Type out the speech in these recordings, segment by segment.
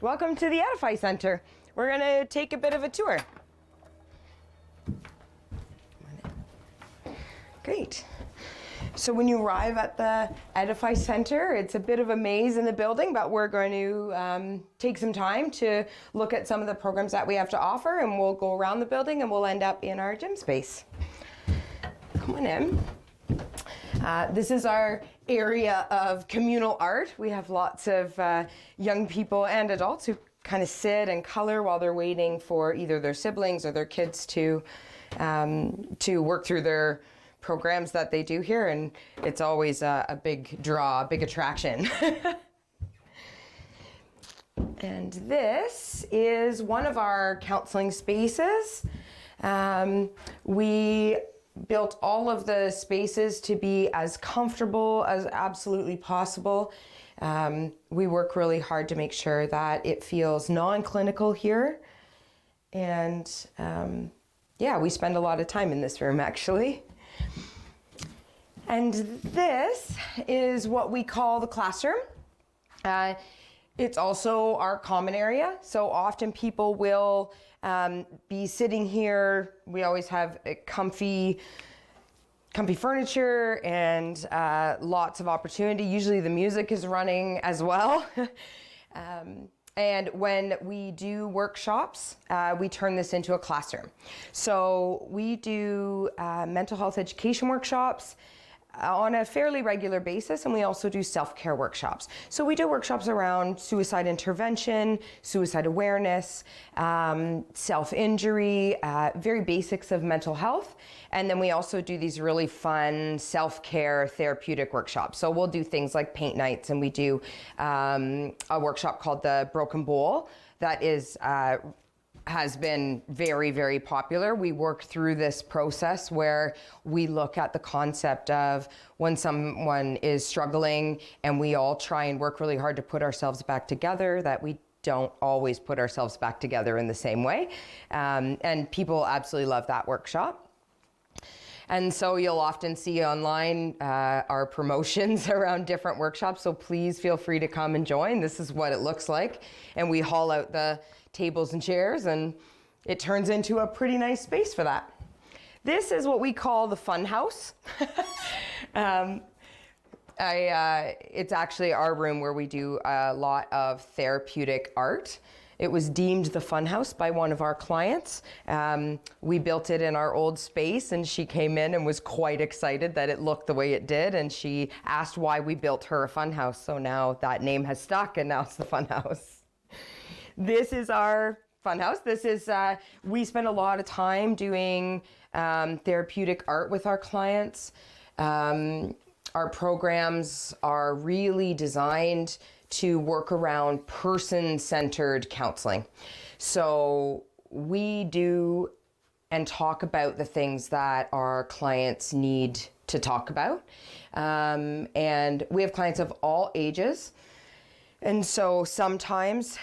Welcome to the Edify Centre. We're going to take a bit of a tour. Great. So when you arrive at the Edify Centre, it's a bit of a maze in the building, but we're going to take some time to look at some of the programs that we have to offer, and we'll go around the building and we'll end up in our gym space. Come on in. This is our area of communal art. We have lots of young people and adults who kind of sit and color while they're waiting for either their siblings or their kids to work through their programs that they do here, and it's always a big draw, a big attraction. And this is one of our counseling spaces. We built all of the spaces to be as comfortable as absolutely possible. We work really hard to make sure that it feels non-clinical here. And yeah, we spend a lot of time in this room actually. And this is what we call the classroom. It's also our common area. So often people will be sitting here. We always have comfy furniture and lots of opportunity. Usually the music is running as well. And when we do workshops, we turn this into a classroom. So we do mental health education workshops on a fairly regular basis, and we also do self-care workshops. So we do workshops around suicide intervention, suicide awareness, self-injury, very basics of mental health. And then we also do these really fun self-care therapeutic workshops. So we'll do things like paint nights, and we do a workshop called the Broken Bowl that has been very, very popular. We work through this process where we look at the concept of when someone is struggling, and we all try and work really hard to put ourselves back together, that we don't always put ourselves back together in the same way. And people absolutely love that workshop. And so you'll often see online our promotions around different workshops, so please feel free to come and join. This is what it looks like. And we haul out the tables and chairs, and it turns into a pretty nice space for that. This is what we call the fun house. It's actually our room where we do a lot of therapeutic art. It was deemed the fun house by one of our clients. We built it in our old space, and she came in and was quite excited that it looked the way it did, and she asked why we built her a fun house. So now that name has stuck, and now it's the fun house. This is our fun house. This is, we spend a lot of time doing therapeutic art with our clients. Our programs are really designed to work around person-centered counseling. So we do and talk about the things that our clients need to talk about. And we have clients of all ages. And so sometimes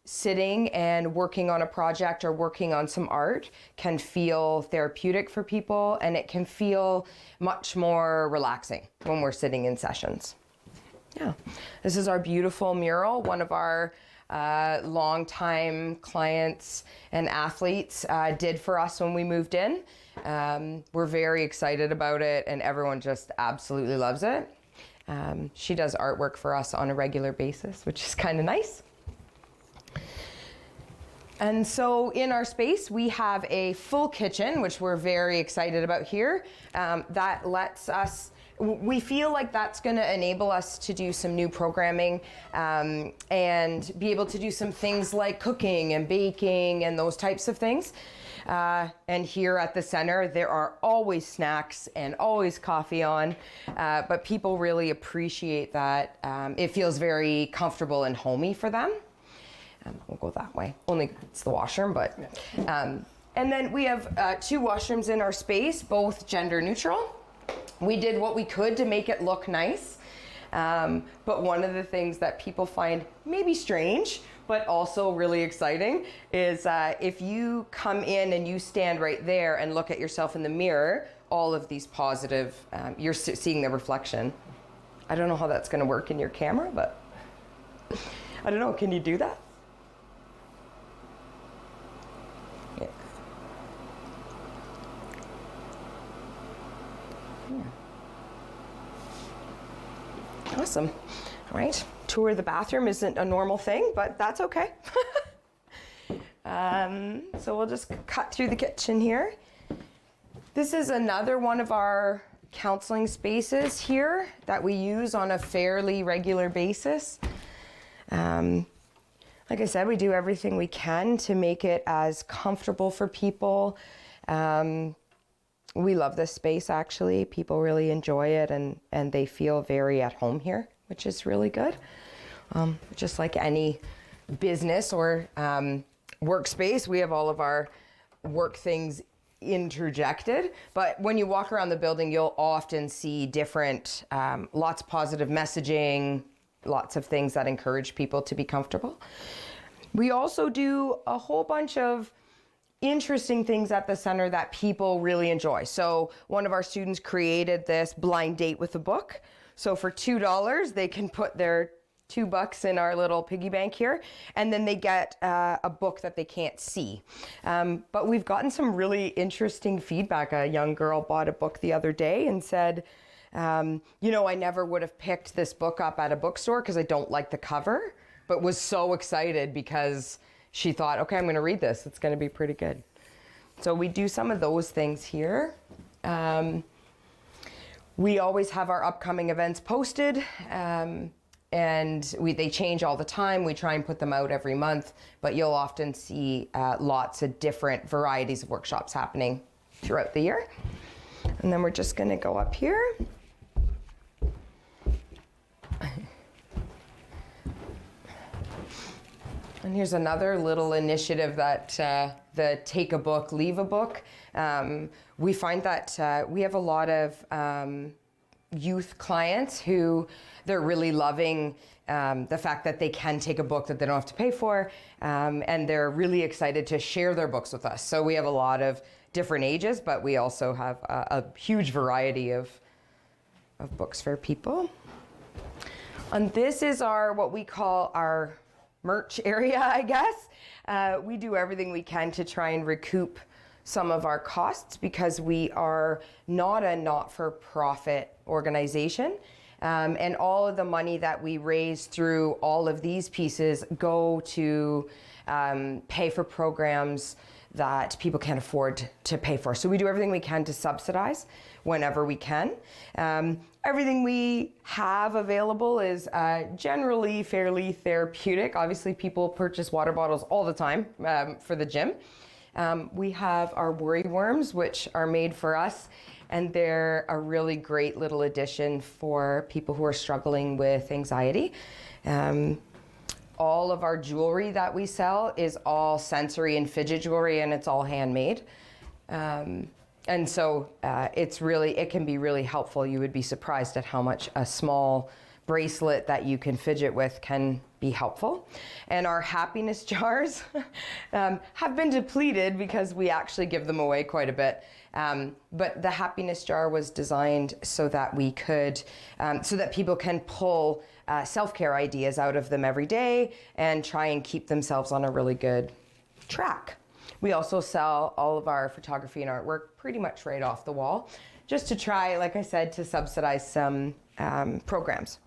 sitting and working on a project or working on some art can feel therapeutic for people, and it can feel much more relaxing when we're sitting in sessions. Yeah, this is our beautiful mural. One of our longtime clients and athletes did for us when we moved in. We're very excited about it, and everyone just absolutely loves it. She does artwork for us on a regular basis, which is kind of nice. And so in our space, we have a full kitchen, which we're very excited about here. That lets us, we feel like that's going to enable us to do some new programming and be able to do some things like cooking and baking and those types of things. And here at the center, there are always snacks and always coffee on, but people really appreciate that. It feels very comfortable and homey for them. We'll go that way. Only it's the washroom, but. And then we have 2 washrooms in our space, both gender neutral. We did what we could to make it look nice. But one of the things that people find maybe strange, but also really exciting, is if you come in and you stand right there and look at yourself in the mirror, all of these positive, you're seeing the reflection. I don't know how that's going to work in your camera, but I don't know, can you do that? Yeah. Awesome. All right, tour of the bathroom isn't a normal thing, but that's okay. So we'll just cut through the kitchen here. This is another one of our counseling spaces here that we use on a fairly regular basis. Like I said, we do everything we can to make it as comfortable for people. We love this space, actually. People really enjoy it, and they feel very at home here, which is really good. Just like any business or workspace, we have all of our work things interjected, but when you walk around the building, you'll often see different, lots of positive messaging, lots of things that encourage people to be comfortable. We also do a whole bunch of interesting things at the center that people really enjoy. So one of our students created this blind date with a book. So for $2, they can put their $2 in our little piggy bank here, and then they get a book that they can't see. But we've gotten some really interesting feedback. A young girl bought a book the other day and said, you know, I never would have picked this book up at a bookstore because I don't like the cover, but was so excited because she thought, okay, I'm going to read this. It's going to be pretty good. So we do some of those things here. We always have our upcoming events posted. And they change all the time. We try and put them out every month, but you'll often see lots of different varieties of workshops happening throughout the year. And then we're just gonna go up here. And here's another little initiative that the Take a Book, Leave a Book. We find that we have a lot of youth clients who they're really loving the fact that they can take a book that they don't have to pay for, and they're really excited to share their books with us. So we have a lot of different ages, but we also have a huge variety of books for people. And this is our, what we call our merch area, I guess. We do everything we can to try and recoup some of our costs because we are not a not-for-profit organization. And all of the money that we raise through all of these pieces go to pay for programs that people can't afford to pay for. So we do everything we can to subsidize whenever we can. Everything we have available is generally fairly therapeutic. Obviously, people purchase water bottles all the time for the gym. We have our worry worms, which are made for us, and they're a really great little addition for people who are struggling with anxiety. All of our jewelry that we sell is all sensory and fidget jewelry, and it's all handmade. And so it can be really helpful. You would be surprised at how much a small bracelet that you can fidget with can be helpful. And our happiness jars have been depleted because we actually give them away quite a bit. But the happiness jar was designed so that we could, so that people can pull self-care ideas out of them every day and try and keep themselves on a really good track. We also sell all of our photography and artwork pretty much right off the wall, just to try, like I said, to subsidize some programs.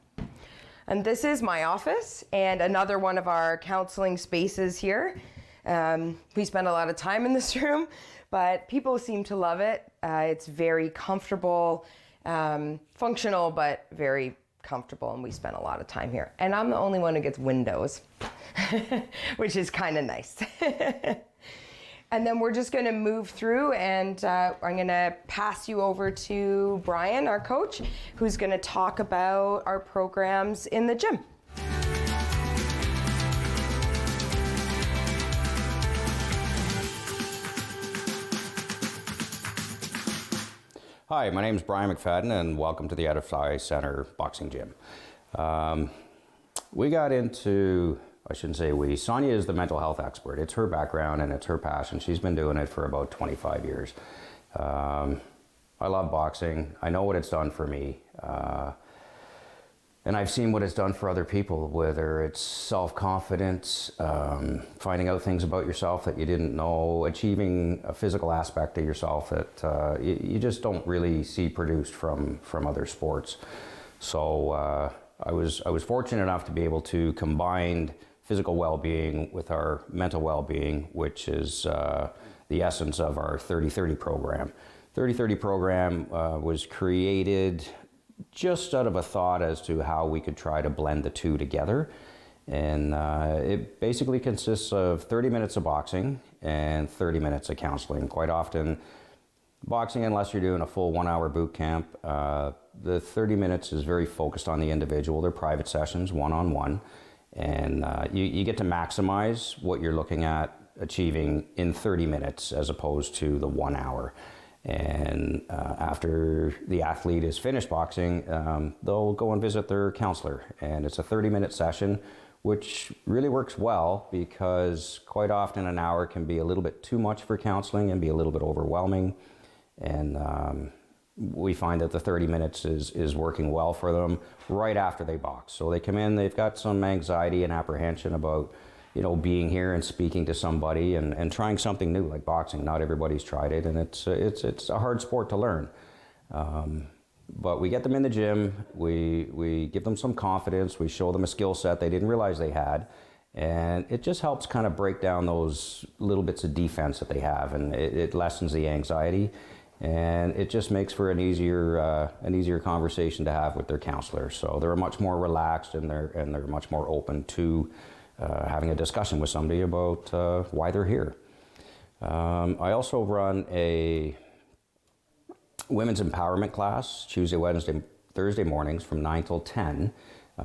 And this is my office and another one of our counseling spaces here. We spend a lot of time in this room, but people seem to love it. It's very comfortable, functional, but very comfortable, and we spend a lot of time here. And I'm the only one who gets windows, which is kind of nice. And then we're just going to move through, and I'm going to pass you over to Brian, our coach, who's going to talk about our programs in the gym. Hi, my name is Brian McFadden, and welcome to the Edify Centre boxing gym. We got into, Sonia is the mental health expert. It's her background and it's her passion. She's been doing it for about 25 years. I love boxing. I know what it's done for me. And I've seen what it's done for other people, whether it's self-confidence, finding out things about yourself that you didn't know, achieving a physical aspect of yourself that you just don't really see produced from other sports. So I was fortunate enough to be able to combine physical well-being with our mental well-being, which is the essence of our 30-30 program. 30-30 program was created just out of a thought as to how we could try to blend the two together. And it basically consists of 30 minutes of boxing and 30 minutes of counseling. Quite often, boxing, unless you're doing a full 1 hour boot camp, the 30 minutes is very focused on the individual. They're private sessions, one-on-one. And you get to maximize what you're looking at achieving in 30 minutes as opposed to the 1 hour. And after the athlete is finished boxing, they'll go and visit their counselor. And it's a 30-minute session, which really works well because quite often an hour can be a little bit too much for counseling and be a little bit overwhelming. And we find that the 30 minutes is working well for them right after they box. So they come in, they've got some anxiety and apprehension about being here and speaking to somebody and trying something new like boxing. Not everybody's tried it, and it's a hard sport to learn. But we get them in the gym, we give them some confidence, we show them a skill set they didn't realize they had, and it just helps kind of break down those little bits of defense that they have, and it lessens the anxiety, and it just makes for an easier conversation to have with their counselor. So they're much more relaxed and they're much more open to having a discussion with somebody about why they're here. I also run a women's empowerment class Tuesday, Wednesday, Thursday mornings from 9 till 10.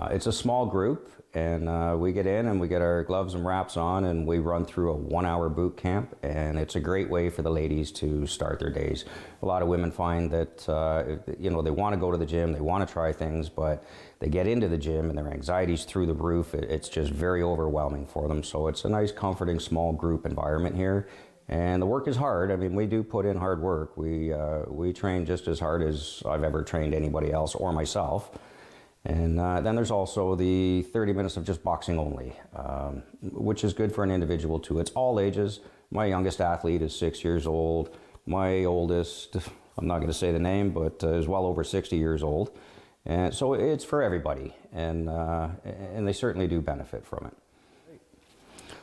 It's a small group, and we get in and we get our gloves and wraps on and we run through a 1 hour boot camp, and it's a great way for the ladies to start their days. A lot of women find that they want to go to the gym, they want to try things, but they get into the gym and their anxiety's through the roof. It's just very overwhelming for them. So it's a nice, comforting, small group environment here. And the work is hard. I mean, we do put in hard work. We train just as hard as I've ever trained anybody else or myself. And then there's also the 30 minutes of just boxing only, which is good for an individual too. It's all ages. My youngest athlete is 6 years old. My oldest, I'm not going to say the name, but is well over 60 years old. And so it's for everybody, and they certainly do benefit from it.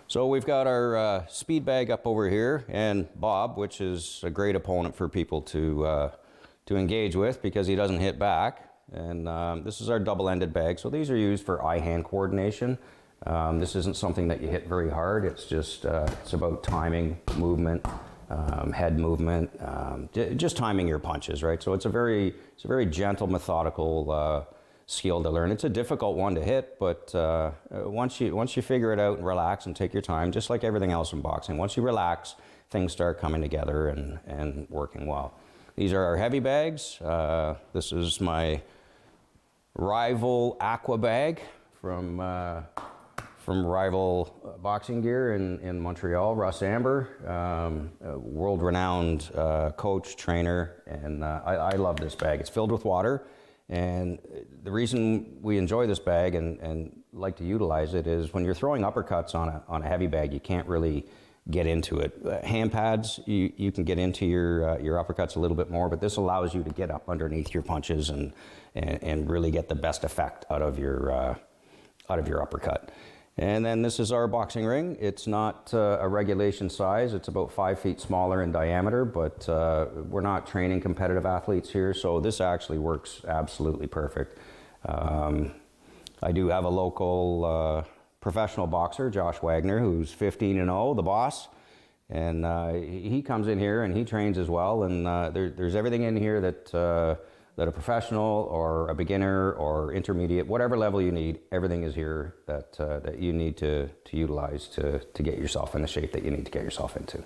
So we've got our speed bag up over here, and Bob, which is a great opponent for people to engage with because he doesn't hit back. And this is our double-ended bag. So these are used for eye-hand coordination. This isn't something that you hit very hard. It's just it's about timing, movement, head movement, just timing your punches, right? So it's a very gentle, methodical skill to learn. It's a difficult one to hit, but once you figure it out and relax and take your time, just like everything else in boxing, once you relax, things start coming together and working well. These are our heavy bags. This is my Rival Aqua bag from Rival Boxing Gear in Montreal. Russ Amber, world-renowned coach, trainer, and I love this bag. It's filled with water, and the reason we enjoy this bag and like to utilize it is when you're throwing uppercuts on a heavy bag, you can't really get into it. Hand pads, you can get into your uppercuts a little bit more, but this allows you to get up underneath your punches and really get the best effect out of your uppercut. And then this is our boxing ring. It's not a regulation size. It's about 5 feet smaller in diameter, but we're not training competitive athletes here, so this actually works absolutely perfect. I do have a local professional boxer, Josh Wagner, who's 15-0, the boss, and he comes in here and he trains as well. And there's everything in here that a professional or a beginner or intermediate, whatever level you need, everything is here that you need to utilize to get yourself in the shape that you need to get yourself into.